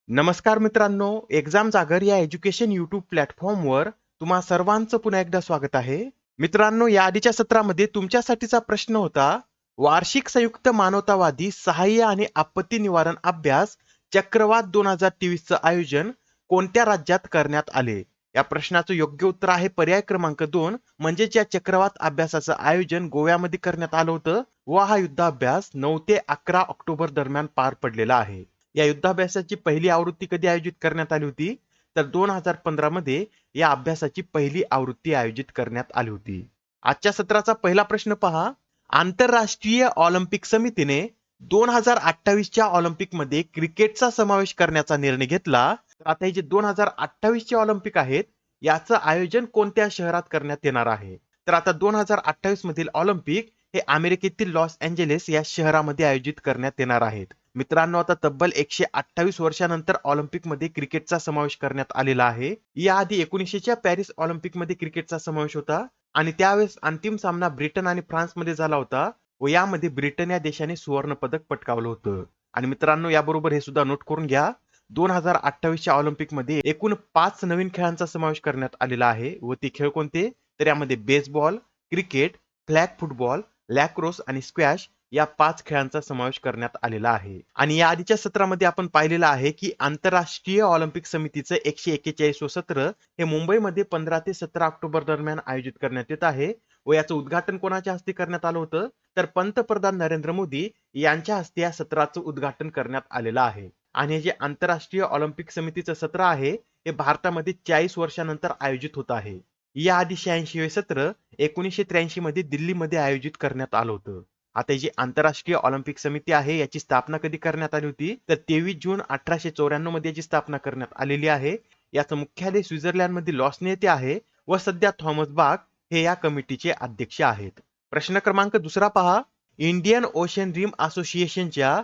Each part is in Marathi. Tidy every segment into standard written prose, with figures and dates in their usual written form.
नमस्कार मित्रांनो, एक्झाम जागर या एज्युकेशन यूट्यूब प्लॅटफॉर्मवर तुम्हा सर्वांचं पुन्हा एकदा स्वागत आहे. मित्रांनो, या आधीच्या सत्रामध्ये तुमच्यासाठीचा प्रश्न होता, वार्षिक संयुक्त मानवतावादी सहाय्य आणि आपत्ती निवारण अभ्यास चक्रवात 2023 चं आयोजन कोणत्या राज्यात करण्यात आले? या प्रश्नाचं योग्य उत्तर आहे पर्याय क्रमांक 2, म्हणजेच या चक्रवात अभ्यासाचं आयोजन गोव्यामध्ये करण्यात आलं होतं व हा युद्धाभ्यास 9 ते 11 ऑक्टोबर दरम्यान पार पडलेला आहे. या युद्धाभ्यासाची पहिली आवृत्ती कधी आयोजित करण्यात आली होती? तर 2015 मध्ये या अभ्यासाची पहिली आवृत्ती आयोजित करण्यात आली होती. आजच्या सत्राचा पहिला प्रश्न पहा. आंतरराष्ट्रीय ऑलिम्पिक समितीने 2028 च्या ऑलिम्पिक मध्ये क्रिकेटचा समावेश करण्याचा निर्णय घेतला. तर आता हे जे 2028 चे ऑलिम्पिक आहेत, याचं आयोजन कोणत्या शहरात करण्यात येणार आहे? तर आता 2028 मधील ऑलिम्पिक हे अमेरिकेतील लॉस एंजेलिस या शहरामध्ये आयोजित करण्यात येणार आहेत. मित्रांनो, आता तब्बल 128 वर्षानंतर ऑलिम्पिकमध्ये क्रिकेटचा समावेश करण्यात आलेला आहे. याआधी 1900 च्या पॅरिस ऑलिम्पिकमध्ये क्रिकेटचा समावेश होता आणि त्यावेळेस अंतिम सामना ब्रिटन आणि फ्रान्समध्ये झाला होता व यामध्ये ब्रिटन या देशाने सुवर्ण पदक पटकावलं होतं. आणि मित्रांनो, याबरोबर हे सुद्धा नोट करून घ्या, 2028 च्या ऑलिम्पिकमध्ये एकूण 5 नवीन खेळांचा समावेश करण्यात आलेला आहे व ते खेळ कोणते? तर यामध्ये बेसबॉल, क्रिकेट, फ्लॅग फुटबॉल, लॅक्रोस आणि स्क्वॅश या 5 खेळांचा समावेश करण्यात आलेला आहे. आणि या आधीच्या सत्रामध्ये आपण पाहिलेलं आहे की आंतरराष्ट्रीय ऑलिम्पिक समितीचं 141 सत्र हे मुंबईमध्ये 15 ते 17 ऑक्टोबर दरम्यान आयोजित करण्यात येत आहे व याचं उद्घाटन कोणाच्या हस्ते करण्यात आलं होतं? तर पंतप्रधान नरेंद्र मोदी यांच्या हस्ते या सत्राचं उद्घाटन करण्यात आलेलं आहे. आणि हे जे आंतरराष्ट्रीय ऑलिम्पिक समितीचं सत्र आहे हे भारतामध्ये 40 वर्षानंतर आयोजित होत आहे. याआधी 86 सत्र 1983 मध्ये दिल्लीमध्ये आयोजित करण्यात आलं होतं. आता ही जी आंतरराष्ट्रीय ऑलिम्पिक समिती आहे याची स्थापना कधी करण्यात आली होती? तर 23 जून 1894 मध्ये याची स्थापना करण्यात आलेली आहे. याचं मुख्यालय स्वित्झर्लंड मध्ये लॉसने येथे आहे व सध्या थॉमस बाक हे या कमिटीचे अध्यक्ष आहेत. प्रश्न क्रमांक दुसरा पहा. इंडियन ओशन रिम असोसिएशनच्या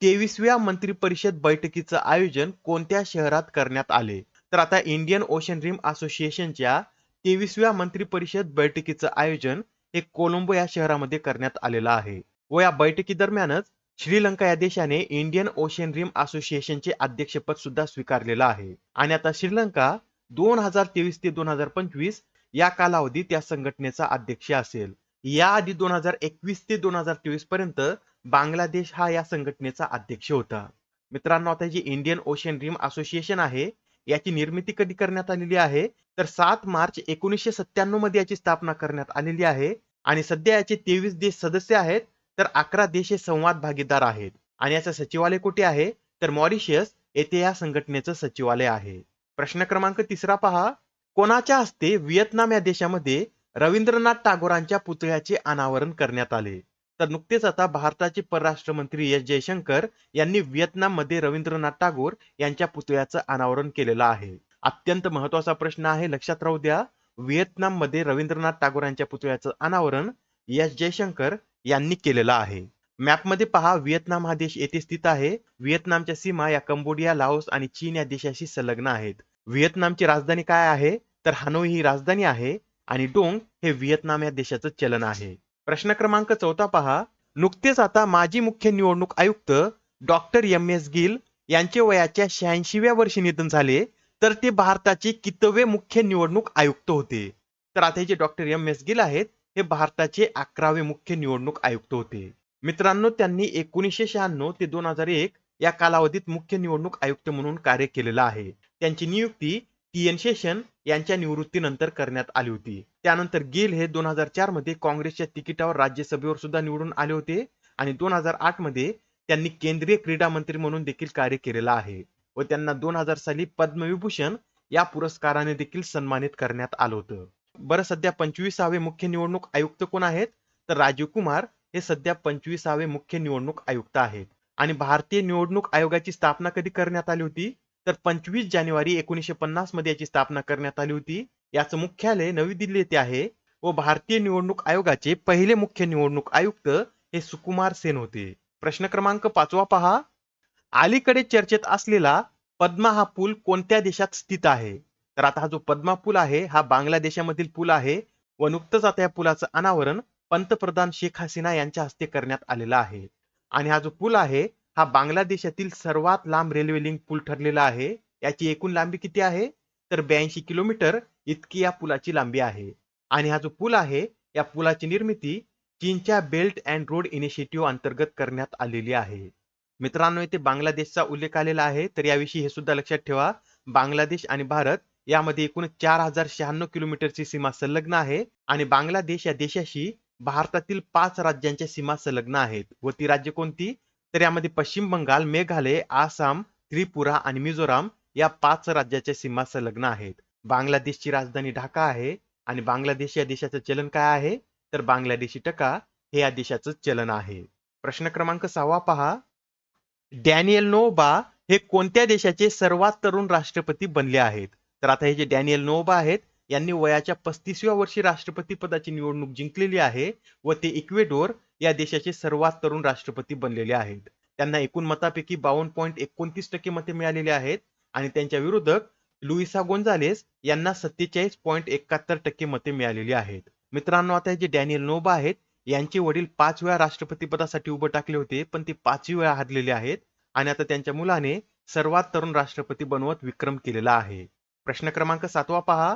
23व्या मंत्री परिषद बैठकीचं आयोजन कोणत्या शहरात करण्यात आले? तर आता इंडियन ओशन रिम असोसिएशनच्या 23व्या मंत्री परिषद बैठकीचं आयोजन हे कोलंबो या शहरामध्ये करण्यात आलेलं आहे व या बैठकी दरम्यानच श्रीलंका या देशाने इंडियन ओशन रिम असोसिएशनचे अध्यक्षपद सुद्धा स्वीकारलेलं आहे. आणि आता श्रीलंका 2023 ते 2025 या कालावधीत या संघटनेचा अध्यक्ष असेल. याआधी 2021 ते 2023 पर्यंत बांगलादेश हा या संघटनेचा अध्यक्ष होता. मित्रांनो, आता जी इंडियन ओशन रिम असोसिएशन आहे याची निर्मिती कधी करण्यात आलेली आहे? तर 7 मार्च 1997 मध्ये याची स्थापना करण्यात आलेली आहे आणि सध्या याचे 23 देश सदस्य आहेत तर 11 देश हे संवाद भागीदार आहेत. आणि याचं सचिवालय कुठे आहे? तर मॉरिशस येथे या संघटनेचं सचिवालय आहे. प्रश्न क्रमांक तिसरा पहा. कोणाच्या हस्ते व्हिएतनाम या देशामध्ये रवींद्रनाथ टागोरांच्या पुतळ्याचे अनावरण करण्यात आले? तर नुकतेच आता भारताचे परराष्ट्र मंत्री एस जयशंकर यांनी व्हिएतनाममध्ये रवींद्रनाथ टागोर यांच्या पुतळ्याचं अनावरण केलेलं आहे. अत्यंत महत्वाचा प्रश्न आहे, लक्षात राहू द्या. व्हिएतनाममध्ये रवींद्रनाथ टागोरांच्या पुतळ्याचं अनावरण एस जयशंकर यांनी केलेलं आहे. मॅपमध्ये पहा, व्हिएतनाम हा देश येथे स्थित आहे. व्हिएतनामच्या सीमा या कंबोडिया, लाओस आणि चीन या देशाशी संलग्न आहेत. व्हिएतनामची राजधानी काय आहे? तर हनोई ही राजधानी आहे आणि डोंग हे व्हिएतनाम या देशाचं चलन आहे. प्रश्न क्रमांक 4 पहा. नुकतेच आता माजी मुख्य निवडणूक आयुक्त डॉक्टर एम एस गिल यांचे वयाच्या 86व्या वर्षी निधन झाले तर ते भारताचे कितवे मुख्य निवडणूक आयुक्त होते? तर आता हे जे डॉक्टर एम एस गिल आहेत हे भारताचे 11वे मुख्य निवडणूक आयुक्त होते. मित्रांनो, त्यांनी 1996 ते 2001 या कालावधीत मुख्य निवडणूक आयुक्त म्हणून कार्य केलेलं आहे. त्यांची नियुक्ती टी एन शेषन यांच्या निवृत्तीनंतर करण्यात आली होती. त्यानंतर गिल हे 2004 मध्ये काँग्रेसच्या तिकिटावर राज्यसभेवर सुद्धा निवडून आले होते आणि 2008 मध्ये त्यांनी केंद्रीय क्रीडा मंत्री म्हणून देखील कार्य केलेलं आहे व त्यांना 2000 साली पद्मविभूषण या पुरस्काराने देखील सन्मानित करण्यात आलं होतं. बरं, सध्या 25वे मुख्य निवडणूक आयुक्त कोण आहेत? तर राजीव कुमार हे सध्या 25वे मुख्य निवडणूक आयुक्त आहेत. आणि भारतीय निवडणूक आयोगाची स्थापना कधी करण्यात आली होती? तर 25 जानेवारी 1950 मध्ये याची स्थापना करण्यात आली होती. याचं मुख्यालय नवी दिल्ली येथे आहे व भारतीय निवडणूक आयोगाचे पहिले मुख्य निवडणूक आयुक्त हे सुकुमार सेन होते. प्रश्न क्रमांक 5 पहा. अलीकडे चर्चेत असलेला पद्मा हा पूल कोणत्या देशात स्थित आहे? तर आता हा जो पद्मा पूल आहे हा बांगलादेशामधील पूल आहे व नुकतंच आता या पुलाचं अनावरण पंतप्रधान शेख हसीना यांच्या हस्ते करण्यात आलेला आहे. आणि हा जो पूल आहे हा बांगलादेशातील सर्वात लांब रेल्वे लिंक पूल ठरलेला आहे. याची एकूण लांबी किती आहे? तर 82 किलोमीटर इतकी या पुलाची लांबी आहे. आणि हा जो पूल आहे, या पुलाची निर्मिती चीनच्या बेल्ट अँड रोड इनिशिएटिव्ह अंतर्गत करण्यात आलेली आहे. मित्रांनो, इथे बांगलादेशचा उल्लेख आलेला आहे, तर याविषयी हे सुद्धा लक्षात ठेवा. बांगलादेश आणि भारत यामध्ये एकूण 4096 किलोमीटरची सीमा संलग्न आहे आणि बांगलादेश या देशाशी भारतातील 5 राज्यांच्या सीमा संलग्न आहेत. व ती राज्य कोणती? तर यामध्ये पश्चिम बंगाल, मेघालय, आसाम, त्रिपुरा आणि मिझोराम या 5 राज्याच्या सीमा संलग्न आहेत. बांगलादेशची राजधानी ढाका आहे आणि बांगलादेश या देशाचं चलन काय आहे? तर बांगलादेशी टका हे या देशाचं चलन आहे. प्रश्न क्रमांक 6 पहा. डॅनियल नोबा हे कोणत्या देशाचे सर्वात तरुण राष्ट्रपती बनले आहेत? तर आता हे जे डॅनियल नोबा आहेत, यांनी वयाच्या 35व्या वर्षी राष्ट्रपती पदाची निवडणूक जिंकलेली आहे व ते इक्वेडोर या देशाचे सर्वात तरुण राष्ट्रपती बनलेले आहेत. त्यांना एकूण मतापैकी 52.29% मते मिळालेली आहेत आणि त्यांच्या विरोधक लुइसा गोंजालेस यांना 47.71% मते मिळालेली आहेत. मित्रांनो, आता हे जे डॅनियल नोबा आहेत, यांचे वडील 5 वेळा राष्ट्रपती पदासाठी उभे टाकले होते, पण ते 5ही वेळा हारलेले आहेत आणि आता त्यांच्या मुलाने सर्वात तरुण राष्ट्रपती बनवत विक्रम केलेला आहे. प्रश्न क्रमांक 7 पहा.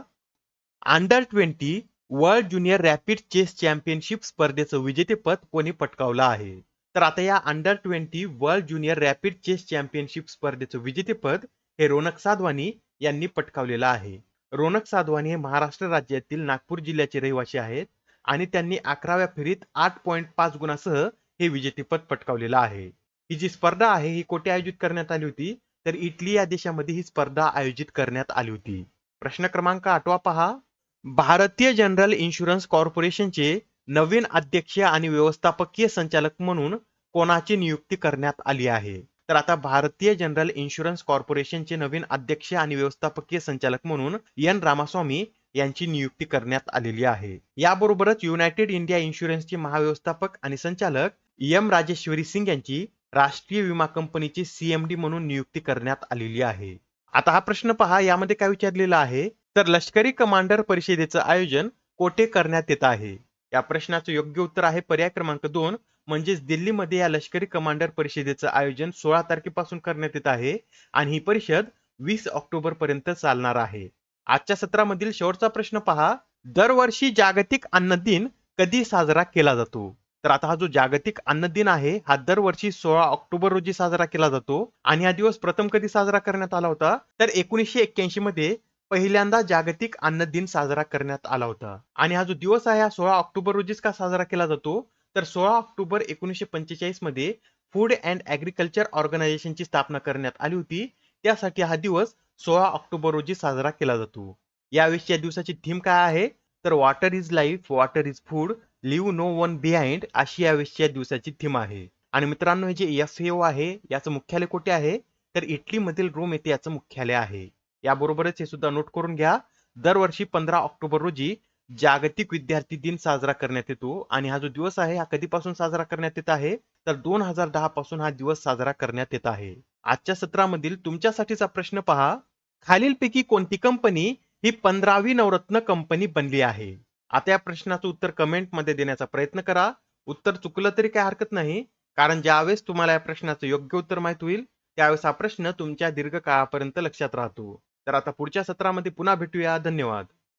Under 20 world junior rapid chess championship स्पर्धेचं विजेतेपद कोणी पटकावलं आहे? तर आता या under 20 world junior rapid chess championship स्पर्धेचं विजेतेपद हे रोनक साधवानी यांनी पटकावलेलं आहे. रोनक साधवानी हे महाराष्ट्र राज्यातील नागपूर जिल्ह्याचे रहिवासी आहेत आणि त्यांनी 11व्या फेरीत 8.5 गुणासह हे विजेतेपद पटकावलेलं आहे. ही जी स्पर्धा आहे ही कोठे आयोजित करण्यात आली होती? तर इटली या देशामध्ये ही स्पर्धा आयोजित करण्यात आली होती. प्रश्न क्रमांक 8 पहा. भारतीय जनरल इन्शुरन्स कॉर्पोरेशनचे नवीन अध्यक्ष आणि व्यवस्थापकीय संचालक म्हणून कोणाची नियुक्ती करण्यात आली आहे? तर आता भारतीय जनरल इन्शुरन्स कॉर्पोरेशनचे नवीन अध्यक्ष आणि व्यवस्थापकीय संचालक म्हणून एन रामास्वामी यांची नियुक्ती करण्यात आलेली आहे. याबरोबरच युनायटेड इंडिया इन्शुरन्सचे महाव्यवस्थापक आणि संचालक एम राजेश्वरी सिंग यांची राष्ट्रीय विमा कंपनीची सीएमडी म्हणून नियुक्ती करण्यात आलेली आहे. आता हा प्रश्न पहा, यामध्ये काय विचारलेलं आहे? तर लष्करी कमांडर परिषदेचं आयोजन कोठे करण्यात येत आहे? या प्रश्नाचं योग्य उत्तर आहे पर्याय क्रमांक 2, म्हणजेच दिल्लीमध्ये या लष्करी कमांडर परिषदेचं आयोजन 16 तारखेपासून करण्यात येत आहे आणि ही परिषद 20 ऑक्टोबर पर्यंत चालणार आहे. आजच्या सत्रामधील शेवटचा प्रश्न पहा. दरवर्षी जागतिक अन्न दिन कधी साजरा केला जातो? तर आता हा जो जागतिक अन्न दिन आहे हा दरवर्षी 16 ऑक्टोबर रोजी साजरा केला जातो आणि हा दिवस प्रथम कधी साजरा करण्यात आला होता? तर 1981 मध्ये पहिल्यांदा जागतिक अन्न दिन साजरा करण्यात आला होता. आणि हा जो दिवस आहे हा 16 ऑक्टोबर रोजीच का साजरा केला जातो? तर 16 ऑक्टोबर 1945 मध्ये फूड अँड ऍग्रिकल्चर ऑर्गनायझेशनची स्थापना करण्यात आली होती. त्यासाठी हा दिवस 16 ऑक्टोबर रोजी साजरा केला जातो. यावेळी या दिवसाची थीम काय आहे? तर water is life, water is food, leave no one behind अशी यावेळी या दिवसाची थीम आहे. आणि मित्रांनो, हे जे FAO आहे याचं मुख्यालय कुठे आहे? तर इटली मधील रोम येथे याचं मुख्यालय आहे. याबरोबरच हे सुद्धा नोट करून घ्या, दरवर्षी 15 ऑक्टोबर रोजी जागतिक विद्यार्थी दिन साजरा करण्यात येतो आणि हा जो दिवस आहे हा कधीपासून साजरा करण्यात येत आहे? तर 2010 पासून हा दिवस साजरा करण्यात येत आहे. आजच्या सत्रामधील तुमच्यासाठीचा प्रश्न पहा. खालीलपैकी कोणती कंपनी ही 15वी नवरत्न कंपनी बनली आहे? आता या प्रश्नाचं उत्तर कमेंट मध्ये देण्याचा प्रयत्न करा. उत्तर चुकलं तरी काही हरकत नाही, कारण ज्यावेळेस तुम्हाला या प्रश्नाचं योग्य उत्तर माहित होईल त्यावेळेस हा प्रश्न तुमच्या दीर्घकाळापर्यंत लक्षात राहतो. तर आता पुढच्या सत्रामध्ये पुन्हा भेटूया. धन्यवाद.